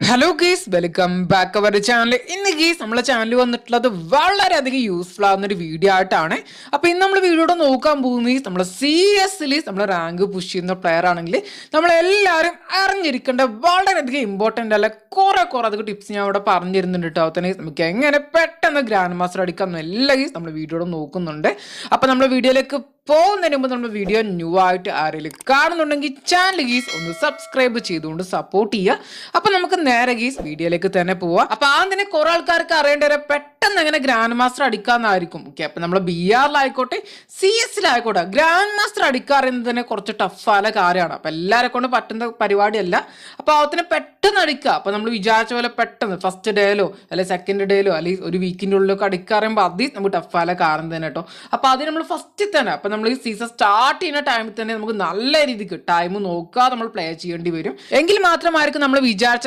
Hello guys, welcome back our channel. ഇന്ന് guys നമ്മളെ channel വന്നിട്ടുള്ളത് വളരെയധികം യൂസ്ഫുൾ ആവുന്ന ഒരു വീഡിയോ ആയിട്ടാണ്. അപ്പോൾ ഇന്ന് നമ്മൾ വീഡിയോയുടെ നോക്കാൻ പോകുന്നത് നമ്മളെ CS നമ്മൾ റാങ്ക് പുഷ് ചെയ്യുന്ന പ്ലെയർ ആണെങ്കിൽ നമ്മളെല്ലാവരും അറിഞ്ഞിരിക്കേണ്ട വളരെയധികം ഇമ്പോർട്ടൻ്റ് അല്ല കുറേ അധികം ടിപ്സ് ഞാൻ ഇവിടെ പറഞ്ഞു തരുന്നുണ്ട് കേട്ടോ. തന്നെ നമുക്ക് എങ്ങനെ പെട്ടെന്ന് ഗ്രാൻഡ് മാസ്റ്റർ അടിക്കാം എല്ലാം ഗീസ് നമ്മൾ വീഡിയോയുടെ നോക്കുന്നുണ്ട്. അപ്പോൾ നമ്മൾ വീഡിയോയിലേക്ക് പോകുന്നതിന് മുമ്പ് നമ്മുടെ വീഡിയോ ന്യൂ ആയിട്ട് ആരെങ്കിലും കാണുന്നുണ്ടെങ്കിൽ ചാനൽ ഗീസ് ഒന്ന് സബ്സ്ക്രൈബ് ചെയ്തുകൊണ്ട് സപ്പോർട്ട് ചെയ്യുക. അപ്പോൾ നമുക്ക് നേരെ ഗീസ് വീഡിയോയിലേക്ക് തന്നെ പോവാം. അപ്പോൾ ആദ്യം തന്നെ കുറെ ആൾക്കാർക്ക് അറിയേണ്ട പെട്ടെന്ന് എങ്ങനെ ഗ്രാൻഡ് മാസ്റ്റർ അടിക്കാന്നായിരിക്കും. ഓക്കെ, അപ്പോൾ നമ്മൾ BR-ലായിക്കോട്ടെ CS-ലായിക്കോട്ടെ ഗ്രാൻഡ് മാസ്റ്റർ അടിക്കാറുന്നത് തന്നെ കുറച്ച് ടഫായ കാര്യമാണ്. അപ്പോൾ എല്ലാവരെ കൊണ്ട് പറ്റുന്ന പരിപാടിയല്ല. അപ്പോൾ അതിനെ പെട്ടെന്ന് അടിക്കുക. അപ്പോൾ നമ്മൾ വിചാരിച്ച പോലെ പെട്ടെന്ന് ഫസ്റ്റ് ഡേയിലോ അല്ലെങ്കിൽ സെക്കൻഡ് ഡേയിലോ അല്ലെങ്കിൽ ഒരു വീക്കിൻ്റെ ഉള്ളിലൊക്കെ അടിക്കാറുമ്പോൾ അതിൽ നമുക്ക് ടഫായ കാരണം തന്നെ കേട്ടോ. അപ്പോൾ അത് നമ്മൾ ഫസ്റ്റിൽ തന്നെ അപ്പോൾ നമ്മൾ ഈ സീസൺ സ്റ്റാർട്ട് ചെയ്യുന്ന ടൈമിൽ തന്നെ നമുക്ക് നല്ല രീതിക്ക് ടൈം നോക്കാതെ നമ്മൾ പ്ലേ ചെയ്യേണ്ടി വരും. എങ്കിൽ മാത്രമായിരിക്കും നമ്മൾ വിചാരിച്ച